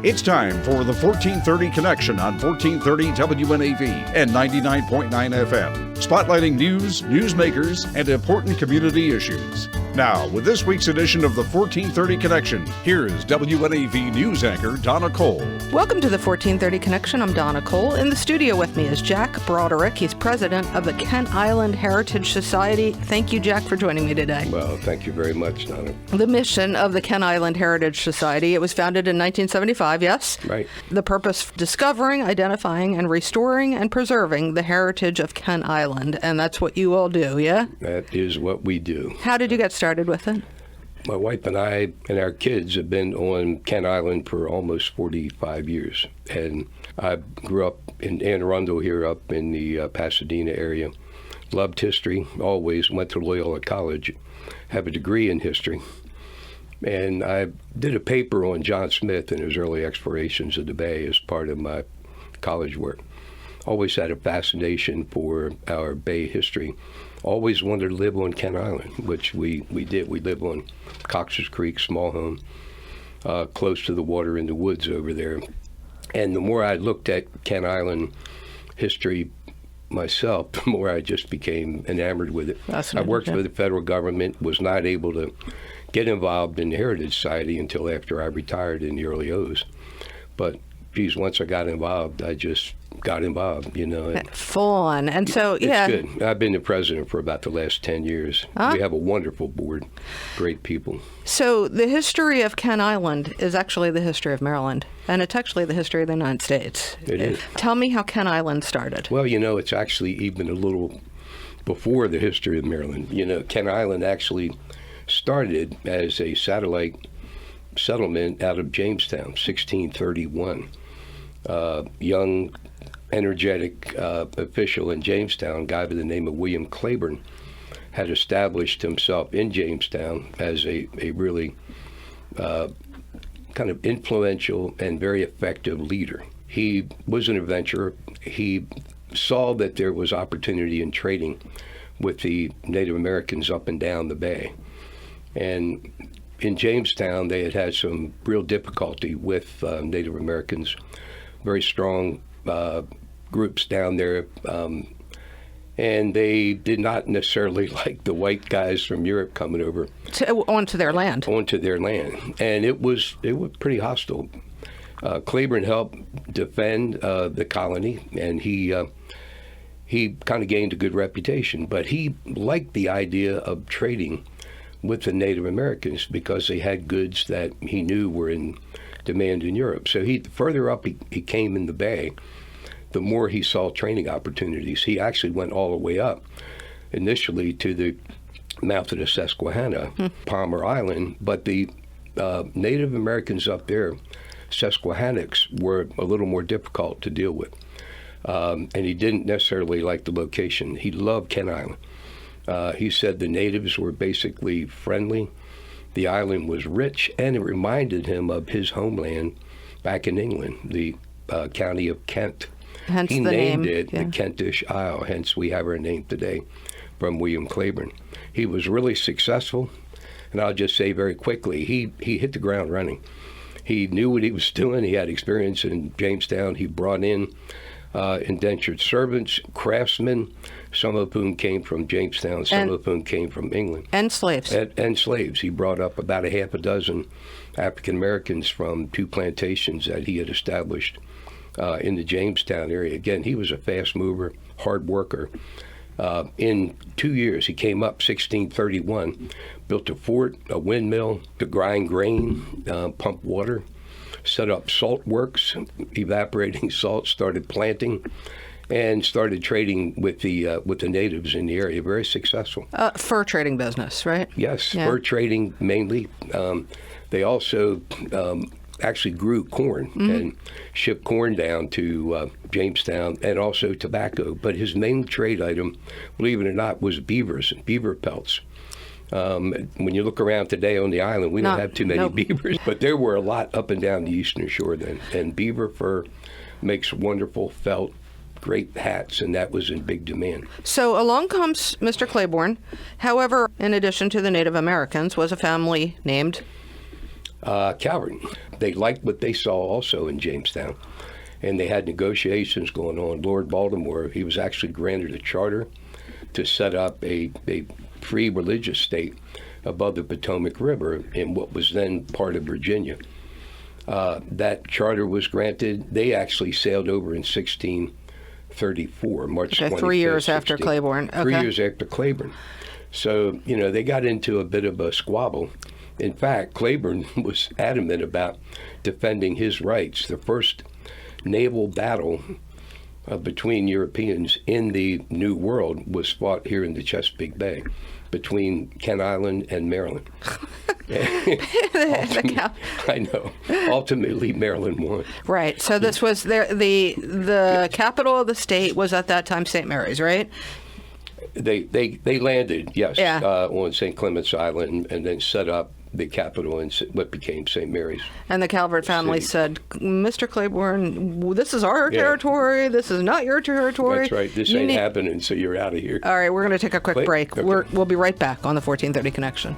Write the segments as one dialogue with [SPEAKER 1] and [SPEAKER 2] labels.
[SPEAKER 1] It's time for the 1430 Connection on 1430 WNAV and 99.9 FM, spotlighting news, newsmakers, and important community issues. Now, with this week's edition of the 1430 Connection, here is WNAV news anchor Donna Cole.
[SPEAKER 2] Welcome to the 1430 Connection. I'm Donna Cole. In the studio with me is Jack Broderick. He's president of the Kent Island Heritage Society. Thank you, Jack, for joining me today.
[SPEAKER 3] Well, thank you very much, Donna.
[SPEAKER 2] The mission of the Kent Island Heritage Society, it was founded in 1975, yes?
[SPEAKER 3] Right.
[SPEAKER 2] The purpose, discovering, identifying, and restoring and preserving the heritage of Kent Island. And that's what you all do, yeah?
[SPEAKER 3] That is what we do.
[SPEAKER 2] How did you get started with it?
[SPEAKER 3] My wife and I and our kids have been on Kent Island for almost 45 years. And I grew up in Anne Arundel here up in the Pasadena area. Loved history, always went to Loyola College, have a degree in history. And I did a paper on John Smith and his early explorations of the Bay as part of my college work. Always had a fascination for our Bay history. Always wanted to live on Kent Island, which we did. We live on Cox's Creek, small home, close to the water in the woods over there. And the more I looked at Kent Island history myself, the more I just became enamored with it. I worked for the federal government, was not able to get involved in the Heritage Society until after I retired in the early O's. But, geez, once I got involved, I just got involved, you know.
[SPEAKER 2] Full on. And so, yeah.
[SPEAKER 3] It's good. I've been the president for about the last 10 years. We have a wonderful board, great people.
[SPEAKER 2] So the history of Kent Island is actually the history of Maryland, and it's actually the history of the United States.
[SPEAKER 3] It is.
[SPEAKER 2] Tell me how Kent Island started.
[SPEAKER 3] Well, you know, it's actually even a little before the history of Maryland. You know, Kent Island actually started as a satellite settlement out of Jamestown, 1631. Young, energetic official in Jamestown, a guy by the name of William Claiborne, had established himself in Jamestown as a really kind of influential and very effective leader. He was an adventurer. He saw that there was opportunity in trading with the Native Americans up and down the bay. And in Jamestown, they had had some real difficulty with Native Americans, very strong groups down there, and they did not necessarily like the white guys from Europe coming over
[SPEAKER 2] onto their land.
[SPEAKER 3] And it was pretty hostile. Claiborne helped defend the colony, and he kind of gained a good reputation. But he liked the idea of trading with the Native Americans because they had goods that he knew were in demand in Europe. So the further up he came in the bay, the more he saw training opportunities. He actually went all the way up initially to the mouth of the Susquehanna, Palmer Island, but the Native Americans up there, Susquehannocks, were a little more difficult to deal with. And he didn't necessarily like the location. He loved Kent Island. He said the natives were basically friendly. The island was rich, and it reminded him of his homeland back in England, the county of Kent.
[SPEAKER 2] Hence
[SPEAKER 3] he
[SPEAKER 2] the
[SPEAKER 3] named
[SPEAKER 2] name.
[SPEAKER 3] it the Kentish Isle, hence we have our name today from William Claiborne. He was really successful, and I'll just say very quickly, he hit the ground running. He knew what he was doing. He had experience in Jamestown. He brought in indentured servants, craftsmen, some of whom came from Jamestown, some of whom came from England.
[SPEAKER 2] And slaves.
[SPEAKER 3] And slaves. He brought up about a half a dozen African Americans from 2 plantations that he had established in the Jamestown area. Again, he was a fast mover, hard worker. In 2 years, he came up 1631, built a fort, a windmill to grind grain, pump water, set up salt works, evaporating salt, started planting, and started trading with the natives in the area. Very successful.
[SPEAKER 2] Fur trading business, right?
[SPEAKER 3] Yes, yeah. Fur trading mainly. They also actually grew corn and shipped corn down to Jamestown, and also tobacco. But his main trade item, believe it or not, was beavers and beaver pelts. When you look around today on the island, we don't have too many beavers, but there were a lot up and down the eastern shore then. And beaver fur makes wonderful felt, great hats, and that was in big demand.
[SPEAKER 2] So along comes Mr. Claiborne. However, in addition to the Native Americans, was a family named
[SPEAKER 3] Calvert. They liked what they saw also in Jamestown, and they had negotiations going on. Lord Baltimore, he was actually granted a charter to set up a free religious state above the Potomac River in what was then part of Virginia. That charter was granted. They actually sailed over in 1634, March 25th.
[SPEAKER 2] 3 years after Claiborne. Okay.
[SPEAKER 3] 3 years after Claiborne. So, they got into a bit of a squabble. In fact, Claiborne was adamant about defending his rights. The first naval battle between Europeans in the New World was fought here in the Chesapeake Bay between Kent Island and Maryland. I know. Ultimately, Maryland won.
[SPEAKER 2] Right. So this was the capital of the state was at that time St. Mary's, right?
[SPEAKER 3] They landed, yes,
[SPEAKER 2] Yeah.
[SPEAKER 3] on St. Clement's Island and then set up the capital in what became St. Mary's.
[SPEAKER 2] And the Calvert family said, Mr. Claiborne, this is our territory. This is not your territory.
[SPEAKER 3] That's right. This ain't happening, so you're out of here.
[SPEAKER 2] All right, we're going to take a quick break.
[SPEAKER 3] Okay.
[SPEAKER 2] We'll be right back on the 1430 Connection.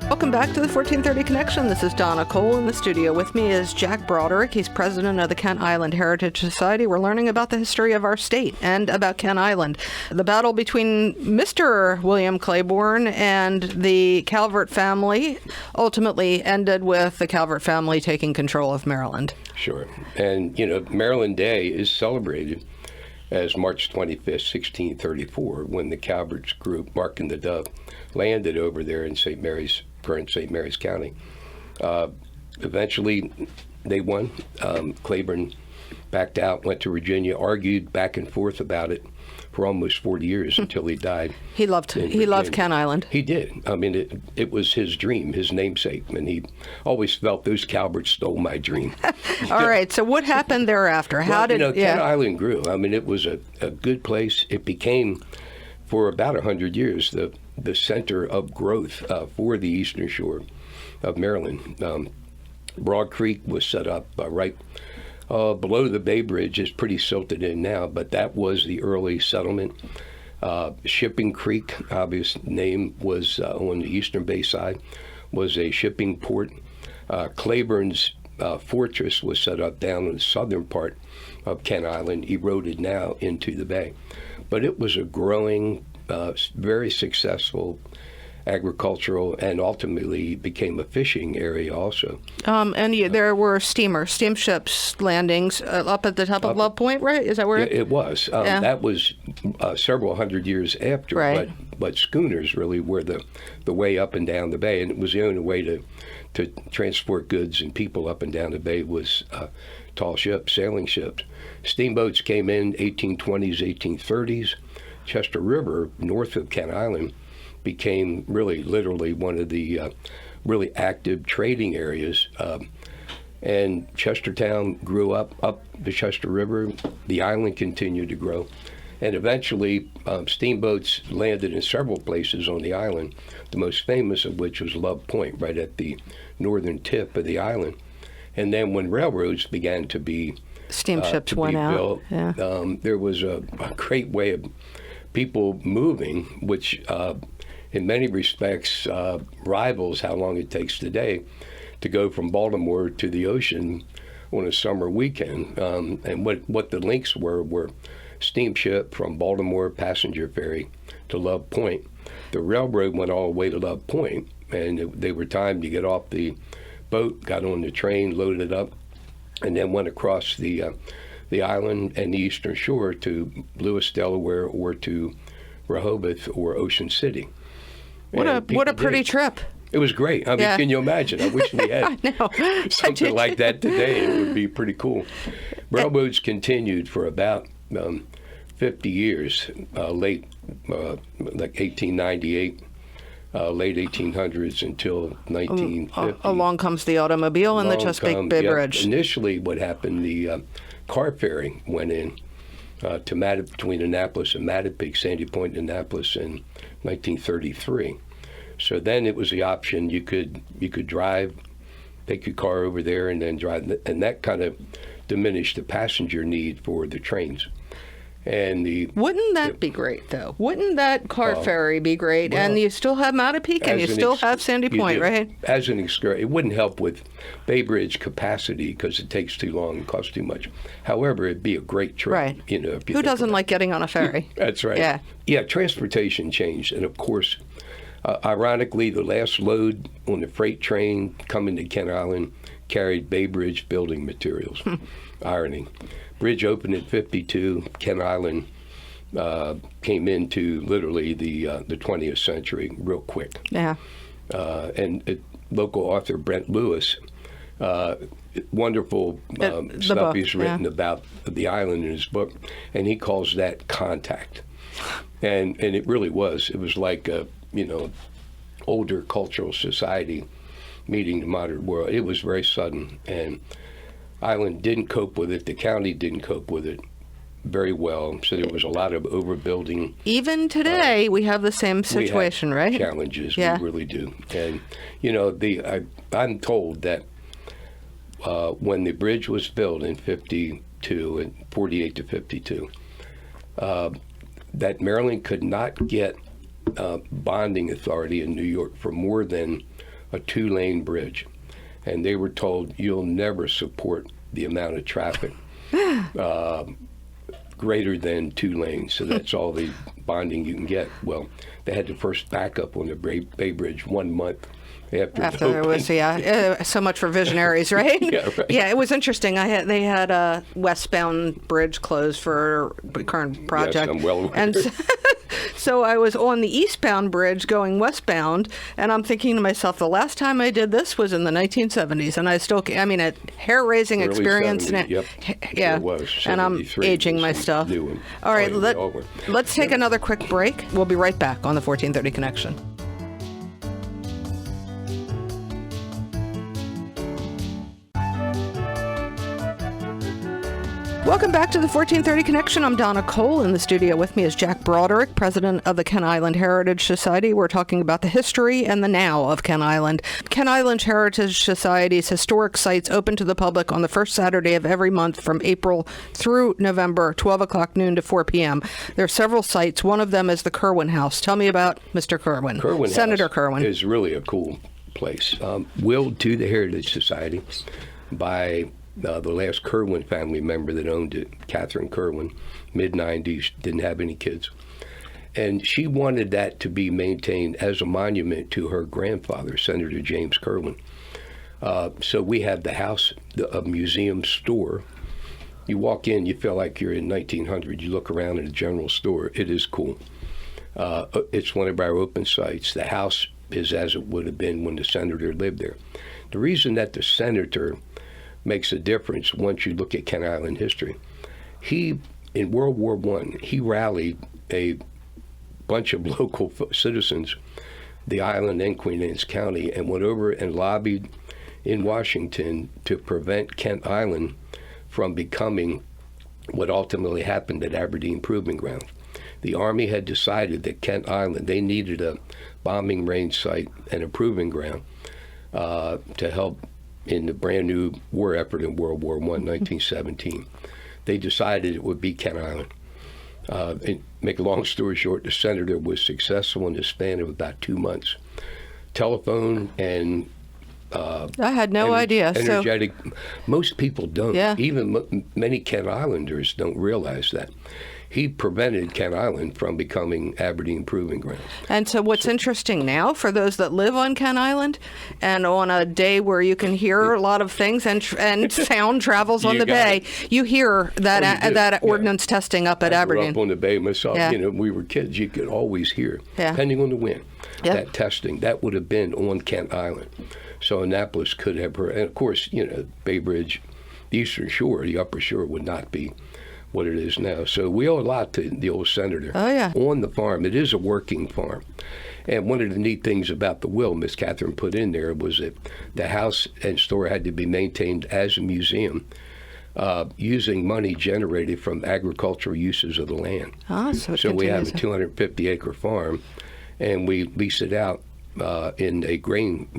[SPEAKER 2] Welcome back to the 1430 Connection. This is Donna Cole. In the studio with me is Jack Broderick. He's president of the Kent Island Heritage Society. We're learning about the history of our state and about Kent Island. The battle between Mr. William Claiborne and the Calvert family ultimately ended with the Calvert family taking control of Maryland.
[SPEAKER 3] Sure. And, Maryland Day is celebrated as March 25th, 1634, when the Calvert's group, Mark and the Dove, landed over there in St. Mary's, current St. Mary's County. Eventually, they won. Claiborne backed out, went to Virginia, argued back and forth about it for almost 40 years until he died.
[SPEAKER 2] He loved Kent Island.
[SPEAKER 3] He did. I mean, it was his dream, his namesake, and he always felt those Calverts stole my dream.
[SPEAKER 2] All right. So what happened thereafter?
[SPEAKER 3] Kent Island grew. I mean, it was a good place. It became, for about 100 years, the center of growth for the eastern shore of Maryland. Broad Creek was set up right below the Bay Bridge. It's pretty silted in now, but that was the early settlement. Shipping Creek, obvious name, was on the eastern bay side, was a shipping port. Claiborne's fortress was set up down in the southern part of Kent Island, eroded now into the bay. But it was a growing, very successful agricultural, and ultimately became a fishing area also.
[SPEAKER 2] There were steamships landings up at the top of Love Point, right? Is that where
[SPEAKER 3] it was? That was several hundred years after,
[SPEAKER 2] right.
[SPEAKER 3] But schooners really were the way up and down the bay, and it was the only way to transport goods and people up and down the bay was tall ships, sailing ships. Steamboats came in 1820s, 1830s. Chester River, north of Kent Island, became really literally one of the really active trading areas. And Chestertown grew up the Chester River. The island continued to grow. And eventually, steamboats landed in several places on the island, the most famous of which was Love Point, right at the northern tip of the island. And then when railroads began to be
[SPEAKER 2] steamships went out.
[SPEAKER 3] Built, there was a great way of people moving, which in many respects rivals how long it takes today to go from Baltimore to the ocean on a summer weekend. And what the links were steamship from Baltimore, passenger ferry to Love Point. The railroad went all the way to Love Point, and they were timed to get off the boat, got on the train, loaded up, and then went across the island and the eastern shore to Lewis, Delaware, or to Rehoboth or Ocean City.
[SPEAKER 2] What a pretty trip.
[SPEAKER 3] It was great. I mean, can you imagine? I wish we had something like that today. It would be pretty cool. Railroads continued for about 50 years, late like 1898. Late 1800s until 1950.
[SPEAKER 2] Along comes the automobile and the Chesapeake Bay Bridge.
[SPEAKER 3] Initially, what happened, the car ferry went in between Annapolis and Mattapique, Sandy Point, Annapolis in 1933. So then it was the option you could drive, take your car over there, and then drive, and that kind of diminished the passenger need for the trains. And
[SPEAKER 2] Wouldn't that be great, though? Wouldn't that car ferry be great?
[SPEAKER 3] Well,
[SPEAKER 2] and you still have Mattapique, and you still have Sandy Point, right?
[SPEAKER 3] As an excursion, it wouldn't help with Bay Bridge capacity because it takes too long and costs too much. However, it'd be a great trip.
[SPEAKER 2] Right.
[SPEAKER 3] If you
[SPEAKER 2] Who doesn't like getting on a ferry?
[SPEAKER 3] That's right.
[SPEAKER 2] Yeah.
[SPEAKER 3] Yeah, transportation changed. And of course, ironically, the last load on the freight train coming to Kent Island carried Bay Bridge building materials. Irony. Bridge opened at 52. Kent Island came into literally the 20th century real quick.
[SPEAKER 2] Yeah.
[SPEAKER 3] And local author Brent Lewis, wonderful stuff
[SPEAKER 2] book,
[SPEAKER 3] he's written about the island in his book, and he calls that contact. And it really was. It was like a older cultural society meeting the modern world. It was very sudden, and Island didn't cope with it. The county didn't cope with it very well. So there was a lot of overbuilding. Even
[SPEAKER 2] today, we have the same situation, right?
[SPEAKER 3] Challenges,
[SPEAKER 2] yeah.
[SPEAKER 3] We really do. And I'm told that when the bridge was built in 52 and 48 to 52, that Maryland could not get bonding authority in New York for more than a 2-lane bridge. And they were told, you'll never support the amount of traffic greater than 2 lanes. So that's all the bonding you can get. Well, they had the first backup on the Bay Bridge 1 month after
[SPEAKER 2] there was, so much for visionaries, right?
[SPEAKER 3] Yeah, right.
[SPEAKER 2] Yeah, it was interesting. They had a westbound bridge closed for the current project.
[SPEAKER 3] Yes, I'm well aware.
[SPEAKER 2] And so I was on the eastbound bridge going westbound, and I'm thinking to myself, the last time I did this was in the 1970s, and a hair-raising
[SPEAKER 3] Early
[SPEAKER 2] experience.
[SPEAKER 3] 70s, yep.
[SPEAKER 2] Yeah,
[SPEAKER 3] It was.
[SPEAKER 2] And I'm aging my stuff. All right, let's take another quick break. We'll be right back on the 1430 Connection. Welcome back to the 1430 Connection. I'm Donna Cole. In the studio with me is Jack Broderick, president of the Kent Island Heritage Society. We're talking about the history and the now of Kent Island. Kent Island Heritage Society's historic sites open to the public on the first Saturday of every month from April through November, 12 o'clock noon to 4 p.m. There are several sites. One of them is the Kirwan House. Tell me about Mr. Kirwan. Senator Kirwan
[SPEAKER 3] is really a cool place. Willed to the Heritage Society by the last Kirwan family member that owned it, Catherine Kirwan, mid-90s, didn't have any kids. And she wanted that to be maintained as a monument to her grandfather, Senator James Kirwan. So we have the house, a museum store. You walk in, you feel like you're in 1900. You look around in a general store. It is cool. It's one of our open sites. The house is as it would have been when the senator lived there. The reason that the senator makes a difference once you look at Kent Island history. He, in World War I, he rallied a bunch of local citizens, the island and Queen Anne's County, and went over and lobbied in Washington to prevent Kent Island from becoming what ultimately happened at Aberdeen Proving Ground. The Army had decided that Kent Island, they needed a bombing range site and a proving ground to help in the brand new war effort in World War I, 1917. They decided it would be Kent Island. And make a long story short, the senator was successful in the span of about 2 months. Telephone and
[SPEAKER 2] I had no idea.
[SPEAKER 3] Energetic. Most people don't.
[SPEAKER 2] Yeah.
[SPEAKER 3] Even many Kent Islanders don't realize that. He prevented Kent Island from becoming Aberdeen Proving Ground.
[SPEAKER 2] And so what's interesting now, for those that live on Kent Island, and on a day where you can hear a lot of things and sound travels on the bay, you hear that ordnance testing up at Aberdeen.
[SPEAKER 3] I grew up on the bay myself.
[SPEAKER 2] Yeah.
[SPEAKER 3] We were kids. You could always hear, depending on the wind, that testing. That would have been on Kent Island. So Annapolis could have heard. And, of course, Bay Bridge, the Eastern Shore, the Upper Shore would not be what it is now. So we owe a lot to the old senator.
[SPEAKER 2] Oh, yeah.
[SPEAKER 3] On the farm. It is a working farm. And one of the neat things about the will Miss Catherine put in there was that the house and store had to be maintained as a museum using money generated from agricultural uses of the land.
[SPEAKER 2] Oh, so
[SPEAKER 3] we have a 250-acre farm, and we lease it out to a grain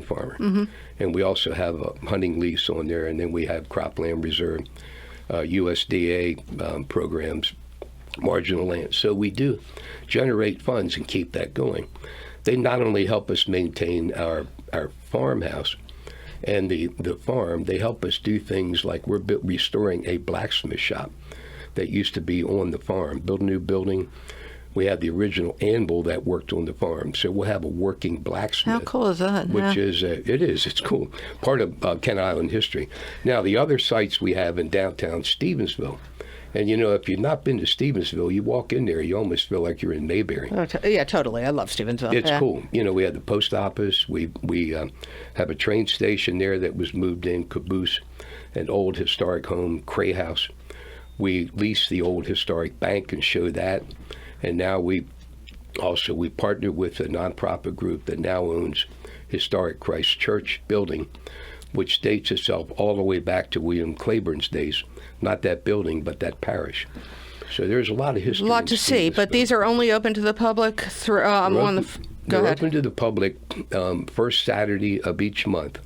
[SPEAKER 3] farmer. Mm-hmm. And we also have a hunting lease on there, and then we have cropland reserve, USDA programs marginal land. So we do generate funds and keep that going. They not only help us maintain our farmhouse and the farm, they help us do things like we're restoring a blacksmith shop that used to be on the farm, build a new building. We have the original anvil that worked on the farm, so we'll have a working blacksmith.
[SPEAKER 2] How cool is that?
[SPEAKER 3] Which is, it's cool. Part of Kent Island history. Now, the other sites we have in downtown Stevensville, and if you've not been to Stevensville, you walk in there, you almost feel like you're in Mayberry.
[SPEAKER 2] Oh, yeah, totally. I love Stevensville.
[SPEAKER 3] It's cool. We have the post office. We have a train station there that was moved in, caboose, an old historic home, Cray House. We lease the old historic bank and show that. And now we partnered with a nonprofit group that now owns historic Christ Church building, which dates itself all the way back to William Claiborne's days. Not that building, but that parish. So there's a lot of history.
[SPEAKER 2] A lot to see, but these are only open to the public through
[SPEAKER 3] They're open to the public first Saturday of each month.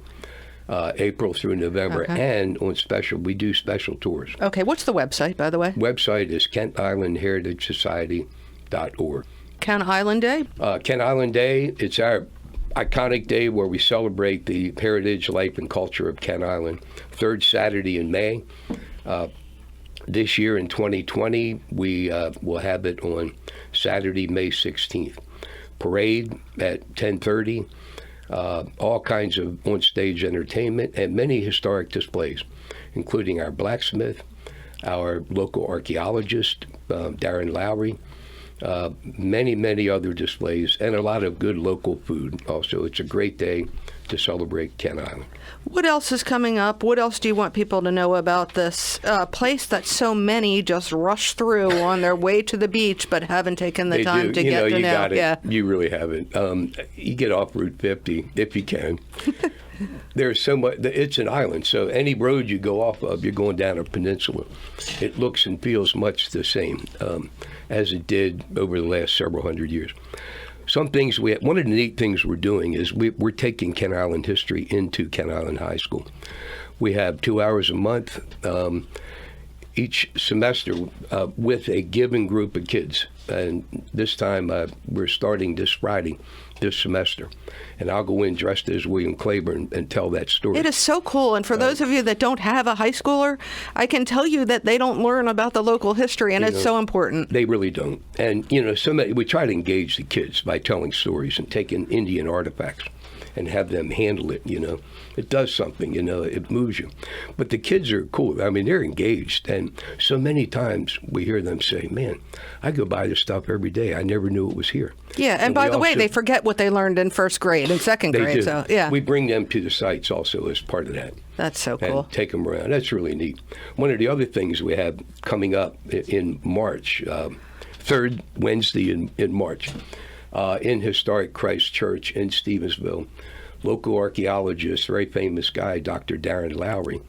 [SPEAKER 3] April through November, and we do special tours.
[SPEAKER 2] Okay, what's the website, by the way?
[SPEAKER 3] Website is KentIslandHeritageSociety.org.
[SPEAKER 2] Kent Island Day?
[SPEAKER 3] Kent Island Day, it's our iconic day where we celebrate the heritage, life, and culture of Kent Island. Third Saturday in May. This year in 2020, we will have it on Saturday, May 16th. Parade at 10:30. All kinds of on-stage entertainment and many historic displays, including our blacksmith, our local archaeologist, Darren Lowry, many other displays, and a lot of good local food. Also, it's a great day to celebrate Kent Island.
[SPEAKER 2] What else is coming up? What else do you want people to know about this place that so many just rush through on their way to the beach but haven't taken the time to get to know?
[SPEAKER 3] Yeah, you really haven't. You get off Route 50 if you can. There's so much. It's an island, so any road you go off of, you're going down a peninsula. It looks and feels much the same as it did over the last several hundred years. Some things one of the neat things we're doing is we're taking Kent Island history into Kent Island High School. We have 2 hours a month each semester with a given group of kids. And this time we're starting this Friday, this semester. And I'll go in dressed as William Claiborne and tell that story.
[SPEAKER 2] It is so cool. And for those of you that don't have a high schooler, I can tell you that they don't learn about the local history, and it's so important.
[SPEAKER 3] They really don't. And, we try to engage the kids by telling stories and taking Indian artifacts and have them handle it, It does something, it moves you. But the kids are cool. I mean, they're engaged. And so many times we hear them say, man, I go by this stuff every day. I never knew it was here.
[SPEAKER 2] Yeah, and by the way, they forget what they learned in first grade and second grade.
[SPEAKER 3] They do.
[SPEAKER 2] So, yeah.
[SPEAKER 3] We bring them to the sites also as part of that.
[SPEAKER 2] That's so cool.
[SPEAKER 3] And take them around. That's really neat. One of the other things we have coming up in March, third Wednesday in March, in historic Christ Church in Stevensville, local archaeologist, very famous guy, Dr. Darren Lowry.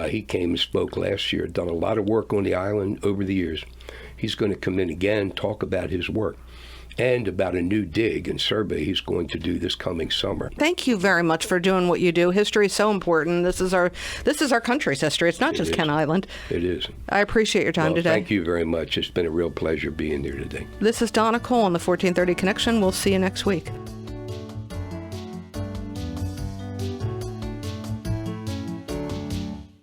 [SPEAKER 3] He came and spoke last year, done a lot of work on the island over the years. He's going to come in again, talk about his work and about a new dig and survey he's going to do this coming summer.
[SPEAKER 2] Thank you very much for doing what you do. History is so important. This is our country's history. It's not just Kent Island.
[SPEAKER 3] It is.
[SPEAKER 2] I appreciate your time today.
[SPEAKER 3] Thank you very much. It's been a real pleasure being here today.
[SPEAKER 2] This is Donna Cole on the 1430 Connection. We'll see you next week.